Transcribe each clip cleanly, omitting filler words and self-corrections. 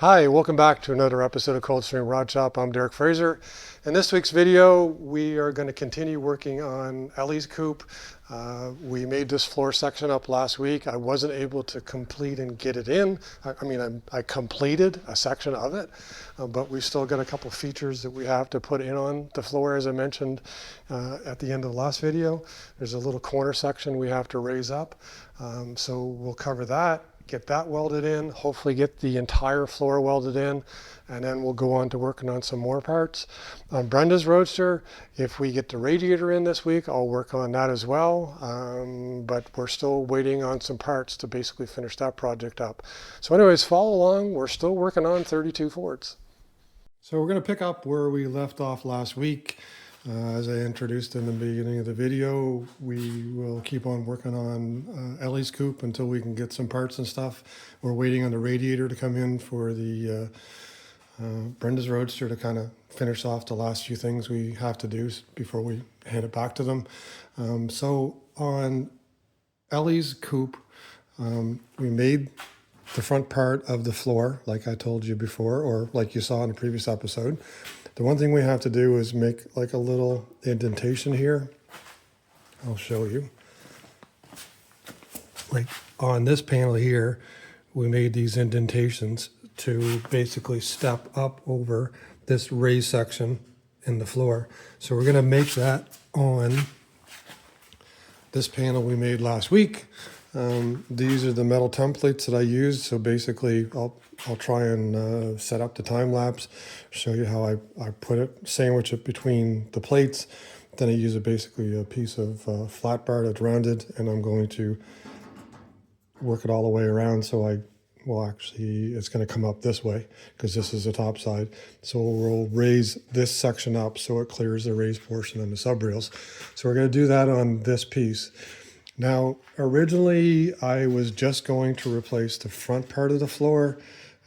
Hi, welcome back to another episode of Cold Stream Rod Shop. I'm Derek Fraser. In this week's video, we are going to continue working on Ellie's coupe. We made this floor section up last week. I wasn't able to complete and get it in. I completed a section of it, but we still got a couple features that we have to put in on the floor, as I mentioned at the end of the last video. There's a little corner section we have to raise up, so we'll cover that. Get that welded in, hopefully get the entire floor welded in, and then we'll go on to working on some more parts. On Brenda's Roadster, if we get the radiator in this week, I'll work on that as well, but we're still waiting on some parts to basically finish that project up. So anyways, follow along, we're still working on 32 Fords. So we're going to pick up where we left off last week. As I introduced in the beginning of the video, we will keep on working on Ellie's coupe until we can get some parts and stuff. We're waiting on the radiator to come in for the Brenda's Roadster to kind of finish off the last few things we have to do before we hand it back to them. So on Ellie's coupe, we made the front part of the floor, like I told you before, or like you saw in the previous episode. The one thing we have to do is make like a little indentation here. I'll show you. Like on this panel here, we made these indentations to basically step up over this raised section in the floor. So we're going to make that on this panel we made last week. These are the metal templates that I used. So basically I'll try and set up the time lapse, show you how I put it, sandwich it between the plates. Then I use basically a piece of flat bar that's rounded, and I'm going to work it all the way around. So it's going to come up this way because this is the top side. So we'll raise this section up so it clears the raised portion on the sub rails. So we're going to do that on this piece. Now, originally I was just going to replace the front part of the floor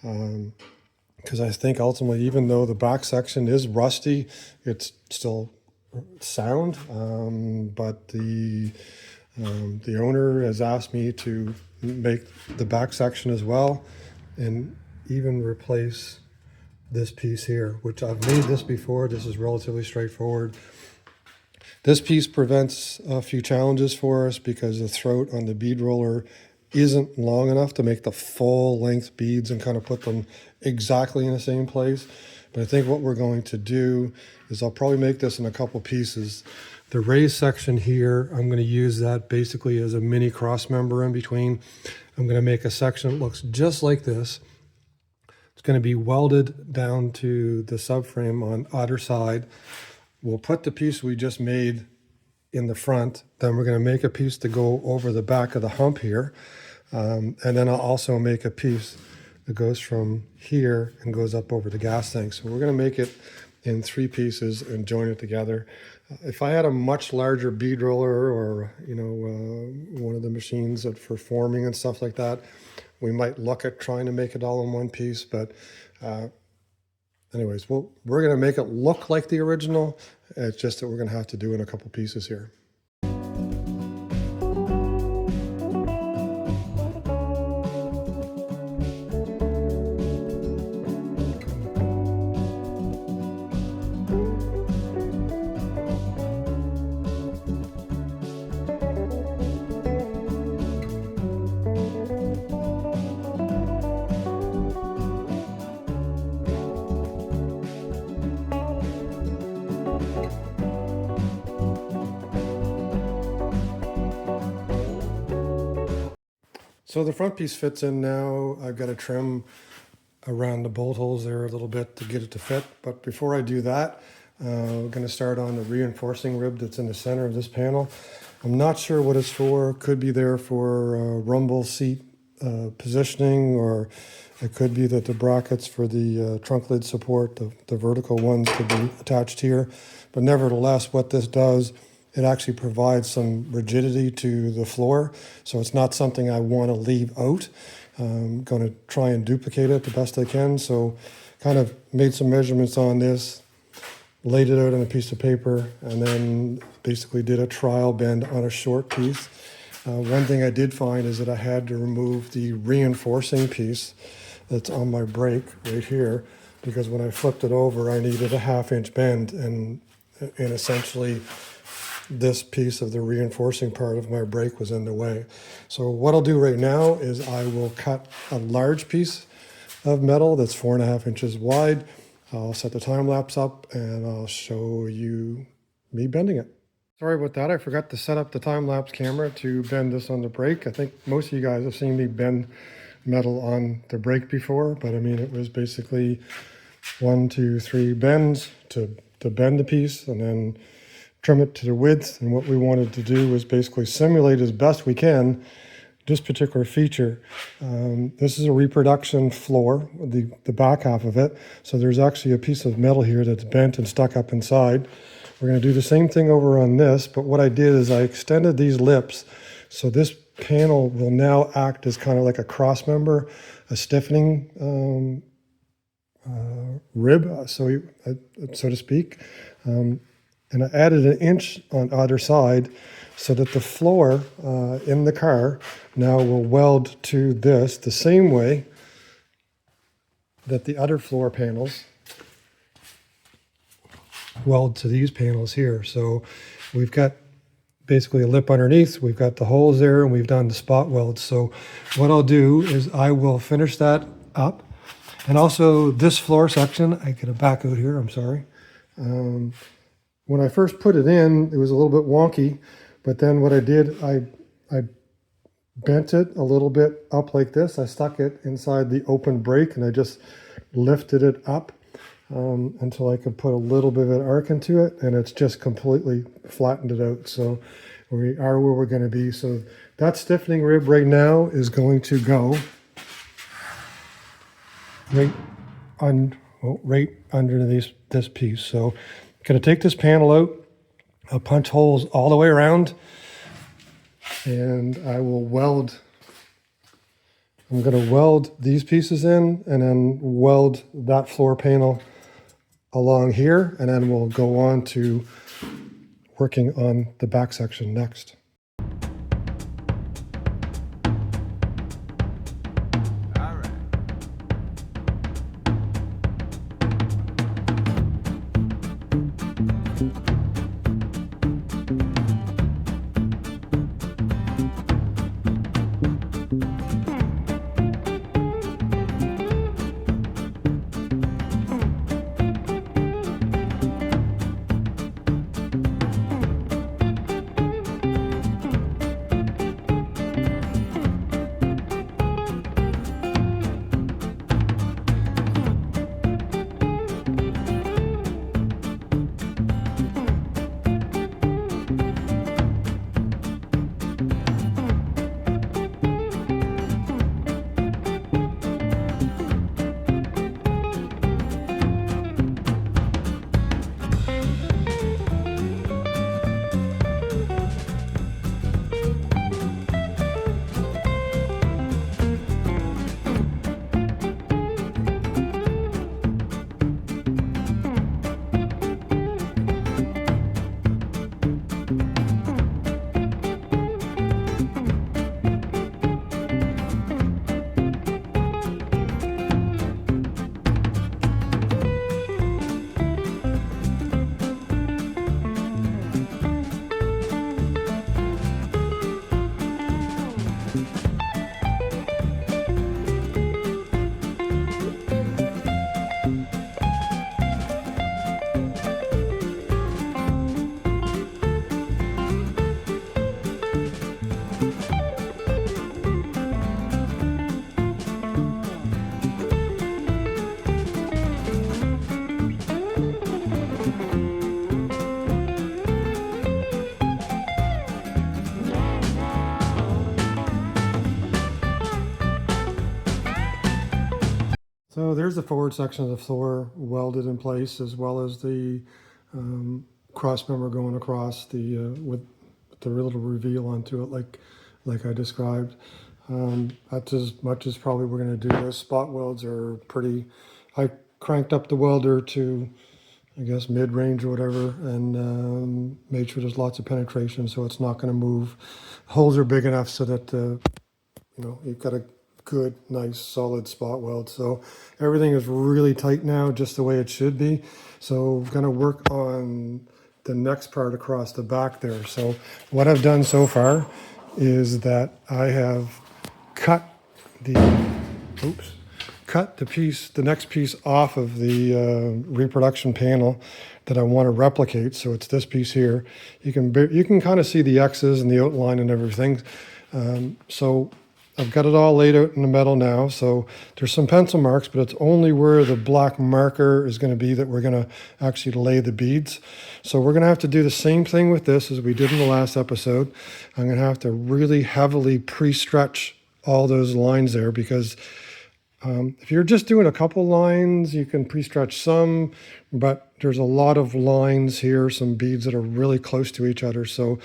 because I think ultimately, even though the back section is rusty, it's still sound. But the owner has asked me to make the back section as well, and even replace this piece here, which I've made this before. This is relatively straightforward. This piece prevents a few challenges for us because the throat on the bead roller isn't long enough to make the full length beads and kind of put them exactly in the same place. But I think what we're going to do is I'll probably make this in a couple pieces. The raised section here, I'm going to use that basically as a mini cross member in between. I'm going to make a section that looks just like this. It's going to be welded down to the subframe on either side. We'll put the piece we just made in the front. Then we're going to make a piece to go over the back of the hump here. And then I'll also make a piece that goes from here and goes up over the gas tank. So we're going to make it in 3 pieces and join it together. If I had a much larger bead roller or, one of the machines that for forming and stuff like that, we might look at trying to make it all in one piece. But anyways, we're going to make it look like the original. It's just that we're going to have to do in a couple pieces here. So the front piece fits in now. I've got to trim around the bolt holes there a little bit to get it to fit. But before I do that, we're going to start on the reinforcing rib that's in the center of this panel. I'm not sure what it's for. Could be there for rumble seat positioning, or it could be that the brackets for the trunk lid support, the vertical ones, could be attached here. But nevertheless, what this does, it actually provides some rigidity to the floor, so it's not something I want to leave out. I'm going to try and duplicate it the best I can, so kind of made some measurements on this, laid it out on a piece of paper, and then basically did a trial bend on a short piece. One thing I did find is that I had to remove the reinforcing piece that's on my brake right here, because when I flipped it over, I needed a 1/2 inch bend, and essentially this piece of the reinforcing part of my brake was in the way. So what I'll do right now is I will cut a large piece of metal that's 4.5 inches wide. I'll set the time lapse up and I'll show you me bending it. Sorry about that, I forgot to set up the time lapse camera to bend this on the brake. I think most of you guys have seen me bend metal on the brake before, but I mean, it was basically 1, 2, 3 bends to bend the piece and then trim it to the width. And what we wanted to do was basically simulate as best we can this particular feature. This is a reproduction floor, the back half of it. So there's actually a piece of metal here that's bent and stuck up inside. We're going to do the same thing over on this, but what I did is I extended these lips. So this panel will now act as kind of like a cross member, a stiffening rib, so to speak. And I added 1 inch on either side so that the floor in the car now will weld to this the same way that the other floor panels weld to these panels here. So we've got basically a lip underneath, we've got the holes there, and we've done the spot welds. So what I'll do is I will finish that up. And also this floor section, I gotta back out here, I'm sorry. When I first put it in, it was a little bit wonky, but then what I did, I bent it a little bit up like this. I stuck it inside the open brake and I just lifted it up until I could put a little bit of an arc into it, and it's just completely flattened it out. So we are where we're gonna be. So that stiffening rib right now is going to go right underneath this piece. So going to take this panel out, I'll punch holes all the way around, and I will weld. I'm going to weld these pieces in and then weld that floor panel along here, and then we'll go on to working on the back section next. So there's the forward section of the floor welded in place, as well as the cross member going across the with the little reveal onto it, like I described. That's as much as probably we're going to do. Those spot welds are pretty. I cranked up the welder to, I guess, mid-range or whatever, and made sure there's lots of penetration, so it's not going to move. Holes are big enough so that you know, you've got a good, nice, solid spot weld. So everything is really tight now, just the way it should be. So I'm gonna work on the next part across the back there. So what I've done so far is that I have cut the next piece off of the reproduction panel that I want to replicate. So it's this piece here. You can kind of see the X's and the outline and everything. So I've got it all laid out in the metal now. So there's some pencil marks, but it's only where the black marker is going to be that we're going to actually lay the beads. So we're going to have to do the same thing with this as we did in the last episode. I'm going to have to really heavily pre-stretch all those lines there, because if you're just doing a couple lines, you can pre-stretch some, but there's a lot of lines here, some beads that are really close to each other. So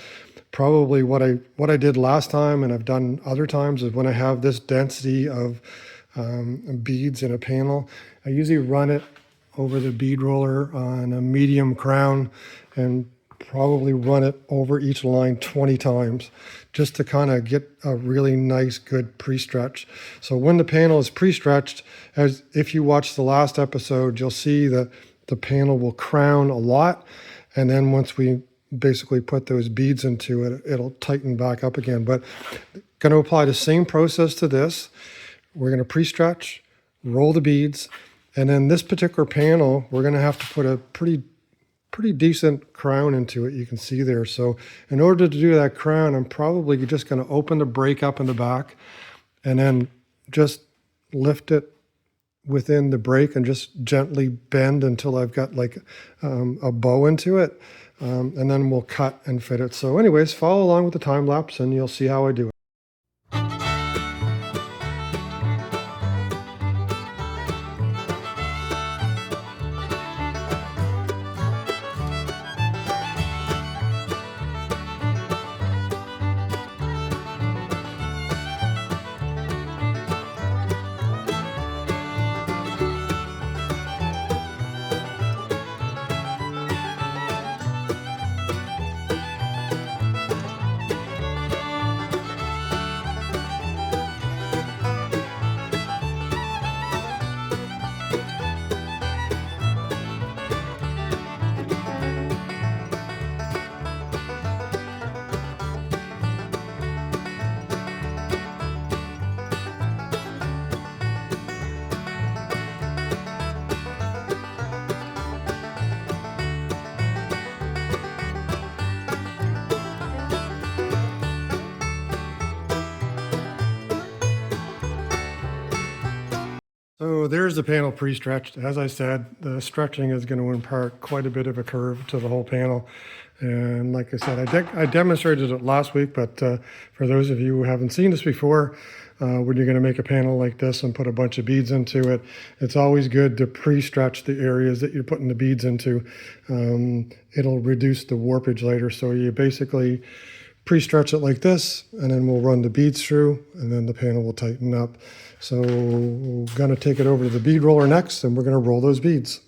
probably what I did last time, and I've done other times, is when I have this density of beads in a panel, I usually run it over the bead roller on a medium crown and probably run it over each line 20 times just to kind of get a really nice, good pre-stretch. So when the panel is pre-stretched, as if you watch the last episode, you'll see that the panel will crown a lot. And then once we basically put those beads into it, it'll tighten back up again. But going to apply the same process to this. We're going to pre-stretch, roll the beads, and then this particular panel, we're going to have to put a pretty decent crown into it. You can see there. So in order to do that crown, I'm probably just going to open the break up in the back and then just lift it within the break and just gently bend until I've got like a bow into it. And then we'll cut and fit it. So anyways, follow along with the time lapse and you'll see how I do it. So there's the panel pre-stretched. As I said, the stretching is going to impart quite a bit of a curve to the whole panel. And like I said, I demonstrated it last week, but for those of you who haven't seen this before, when you're going to make a panel like this and put a bunch of beads into it, it's always good to pre-stretch the areas that you're putting the beads into. It'll reduce the warpage later. So you basically pre-stretch it like this, and then we'll run the beads through, and then the panel will tighten up. So we're going to take it over to the bead roller next, and we're going to roll those beads.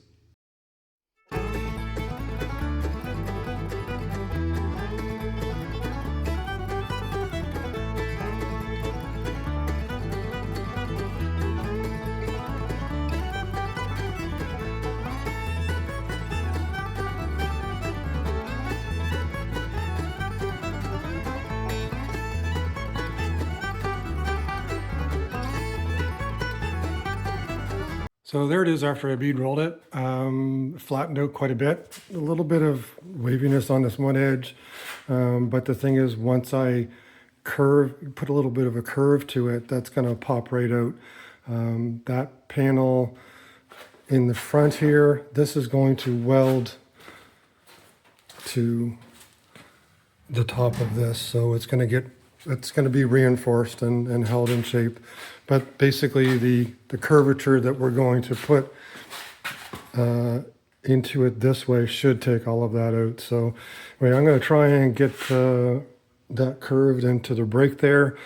So there it is after I bead rolled it. Flattened out quite a bit. A little bit of waviness on this one edge. But the thing is, once I put a little bit of a curve to it, that's going to pop right out. That panel in the front here, this is going to weld to the top of this. So it's going to be reinforced and held in shape. But basically the curvature that we're going to put into it this way should take all of that out. So anyway, I'm going to try and get that curved into the break there.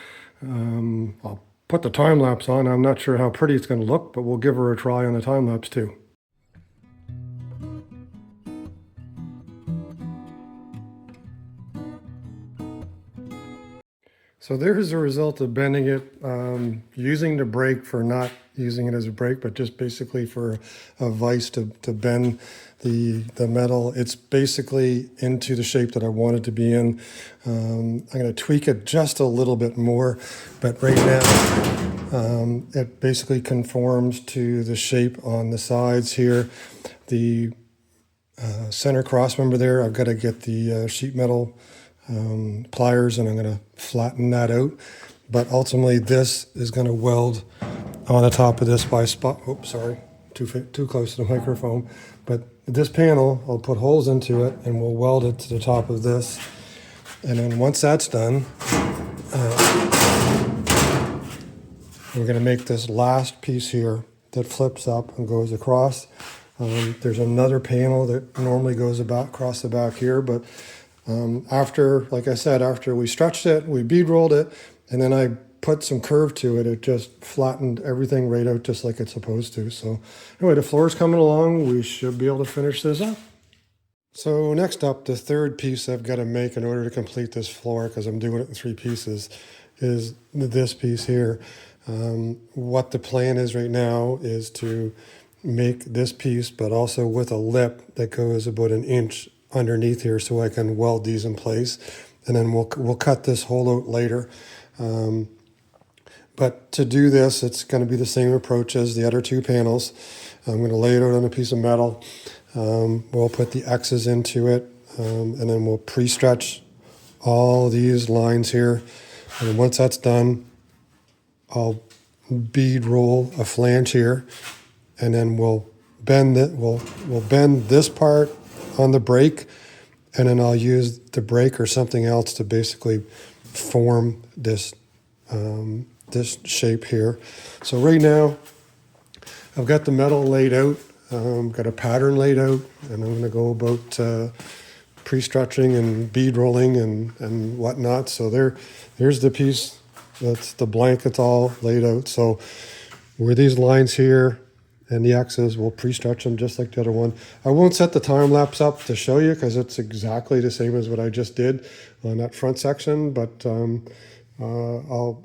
I'll put the time lapse on. I'm not sure how pretty it's going to look, but we'll give her a try on the time lapse too. So there's the result of bending it, using the brake for not using it as a brake, but just basically for a vise to bend the metal. It's basically into the shape that I want it to be in. I'm going to tweak it just a little bit more, but right now it basically conforms to the shape on the sides here. The center cross member there, I've got to get the sheet metal pliers, and I'm going to flatten that out. But ultimately this is going to weld on the top of this by spot. Oops, sorry, too close to the microphone. But this panel, I'll put holes into it and we'll weld it to the top of this. And then once that's done, we're going to make this last piece here that flips up and goes across. There's another panel that normally goes across the back here, but after, like I said, after we stretched it, we bead rolled it, and then I put some curve to it. It just flattened everything right out just like it's supposed to. So anyway, the floor's coming along. We should be able to finish this up. So next up, the third piece I've got to make in order to complete this floor, because I'm doing it in 3 pieces, is this piece here. What the plan is right now is to make this piece, but also with a lip that goes about 1 inch underneath here so I can weld these in place. And then we'll cut this hole out later. But to do this, it's going to be the same approach as the other 2 panels. I'm going to lay it out on a piece of metal. We'll put the X's into it, and then we'll pre-stretch all these lines here. And once that's done, I'll bead roll a flange here, and then we'll bend it. We'll bend this part on the brake, and then I'll use the brake or something else to basically form this this shape here. So right now, I've got the metal laid out, got a pattern laid out, and I'm going to go about pre-stretching and bead rolling and whatnot. So there's the piece. That's the blanket all laid out. So where these lines here and the X's, we'll pre-stretch them just like the other one. I won't set the time lapse up to show you because it's exactly the same as what I just did on that front section, but I'll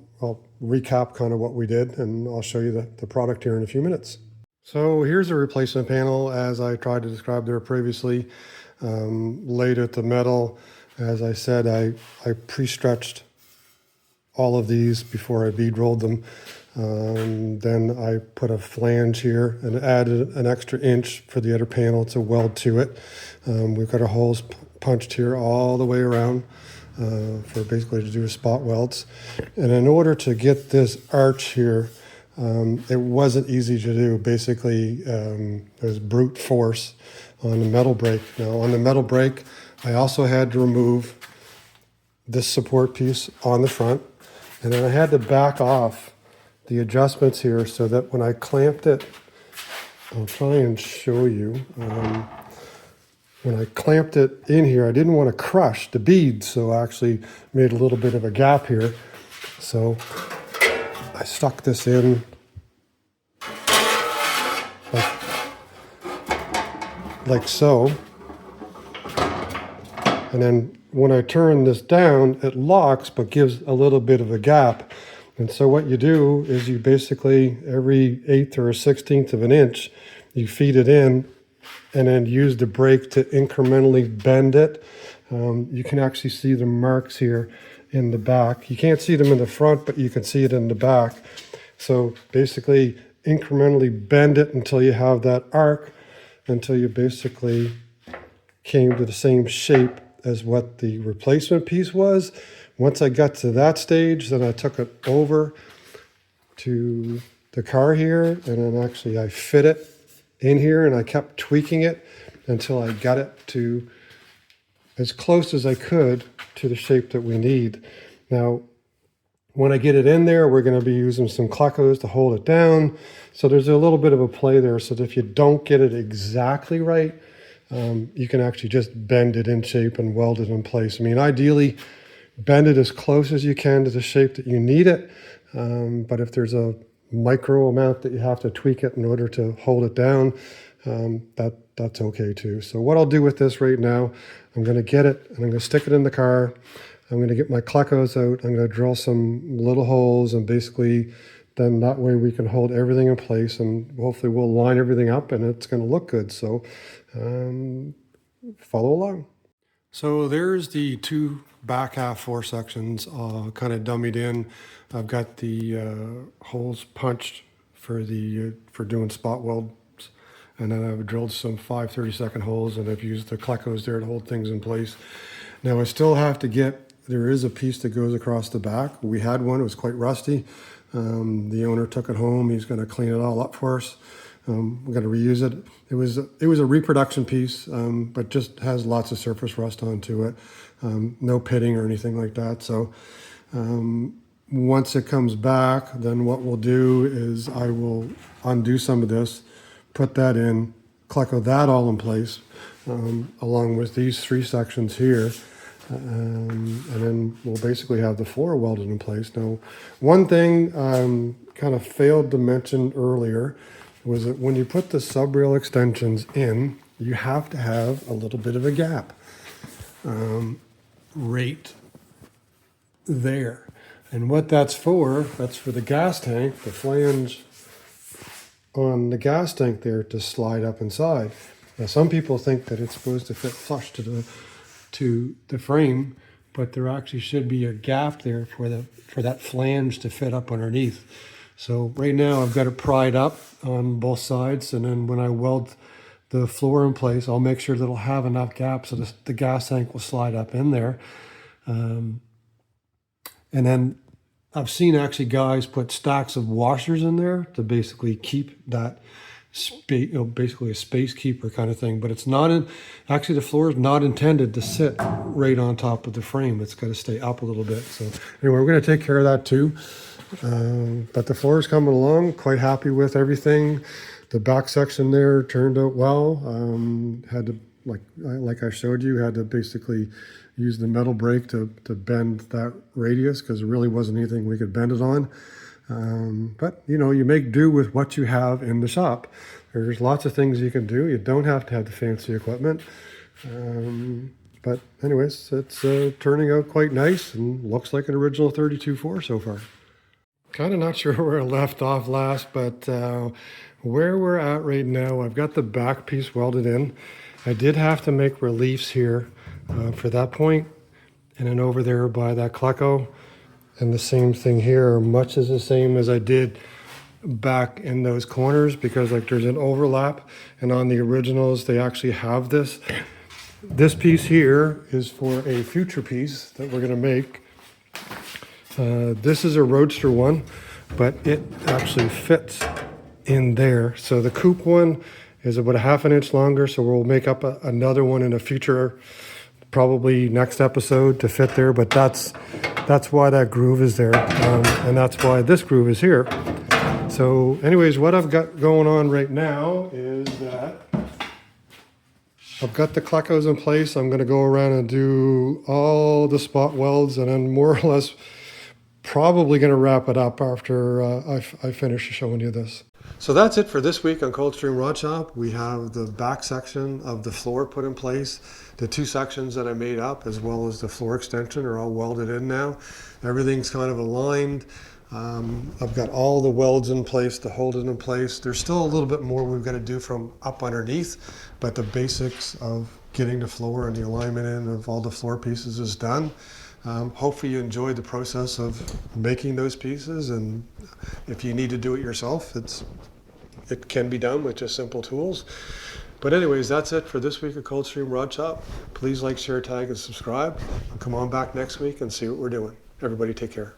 recap kind of what we did, and I'll show you the product here in a few minutes. So here's a replacement panel as I tried to describe there previously. Laid at the metal. As I said, I pre-stretched all of these before I bead rolled them. Then I put a flange here and added an extra inch for the other panel to weld to it. We've got our holes punched here all the way around for basically to do spot welds. And in order to get this arch here, it wasn't easy to do. Basically, there's brute force on the metal brake. Now on the metal brake, I also had to remove this support piece on the front, and then I had to back off the adjustments here so that when I clamped it, I'll try and show you. When I clamped it in here, I didn't want to crush the beads, so I actually made a little bit of a gap here. So I stuck this in like so. And then when I turn this down, it locks but gives a little bit of a gap. And so what you do is you basically, every 1/8 or 1/16 of an inch, you feed it in and then use the brake to incrementally bend it. You can actually see the marks here in the back. You can't see them in the front, but you can see it in the back. So basically incrementally bend it until you have that arc, until you basically came to the same shape as what the replacement piece was. Once I got to that stage, then I took it over to the car here, and then actually I fit it in here, and I kept tweaking it until I got it to as close as I could to the shape that we need. Now, when I get it in there, we're going to be using some Clecos to hold it down. So there's a little bit of a play there, so that if you don't get it exactly right, you can actually just bend it in shape and weld it in place. I mean, ideally, bend it as close as you can to the shape that you need it. But if there's a micro amount that you have to tweak it in order to hold it down, that's okay too. So what I'll do with this right now, I'm going to get it and I'm going to stick it in the car. I'm going to get my Clecos out. I'm going to drill some little holes, and basically then that way we can hold everything in place, and hopefully we'll line everything up and it's going to look good. So follow along. So there's the two back half floor sections kind of dummied in. I've got the holes punched for doing spot welds, and then I've drilled some 5/32 holes, and I've used the Clecos there to hold things in place. Now I still have to there is a piece that goes across the back. We had one, it was quite rusty. The owner took it home. He's going to clean it all up for us. We're going to reuse it. It was a reproduction piece, but just has lots of surface rust onto it. No pitting or anything like that. So once it comes back, then what we'll do is I will undo some of this, put that in, Cleco that all in place, along with these three sections here. And then we'll basically have the floor welded in place. Now, one thing kind of failed to mention earlier was that when you put the sub-rail extensions in, you have to have a little bit of a gap right there. And what that's for the gas tank, the flange on the gas tank there to slide up inside. Now, some people think that it's supposed to fit flush to the frame, but there actually should be a gap there for that flange to fit up underneath. So right now I've got it pried up on both sides, and then when I weld the floor in place, I'll make sure that it'll have enough gap so the gas tank will slide up in there. And then I've seen actually guys put stacks of washers in there to basically keep that space, basically a space keeper kind of thing, but it's not actually the floor is not intended to sit right on top of the frame. It's got to stay up a little bit. So anyway, we're going to take care of that too. But the floor is coming along, quite happy with everything. The back section there turned out well. Had to, like I showed you, had to basically use the metal brake to bend that radius because there really wasn't anything we could bend it on. But you make do with what you have in the shop. There's lots of things you can do. You don't have to have the fancy equipment. But anyways, it's turning out quite nice and looks like an original 32-4 so far. Kind of not sure where I left off last, but where we're at right now, I've got the back piece welded in. I did have to make reliefs here for that point, and then over there by that Cleco. And the same thing here, much as the same as I did back in those corners, because there's an overlap, and on the originals they actually have this. This piece here is for a future piece that we're going to make. This is a Roadster one, but it actually fits in there. So the Coupe one is about a ½ inch longer, so we'll make up another one in a future, probably next episode, to fit there, but that's why that groove is there, and that's why this groove is here. So anyways, what I've got going on right now is that I've got the Clecos in place. I'm going to go around and do all the spot welds, and then more or less probably going to wrap it up after I finish showing you this. So that's it for this week on Coldstream Rod Shop. We have the back section of the floor put in place. The two sections that I made up, as well as the floor extension, are all welded in now. Everything's kind of aligned. I've got all the welds in place to hold it in place. There's still a little bit more we've got to do from up underneath, but the basics of getting the floor and the alignment in of all the floor pieces is done. Hopefully you enjoyed the process of making those pieces, and if you need to do it yourself, it can be done with just simple tools. But anyways, that's it for this week of Coldstream Rod Shop. Please like, share, tag, and subscribe. Come on back next week and see what we're doing. Everybody take care.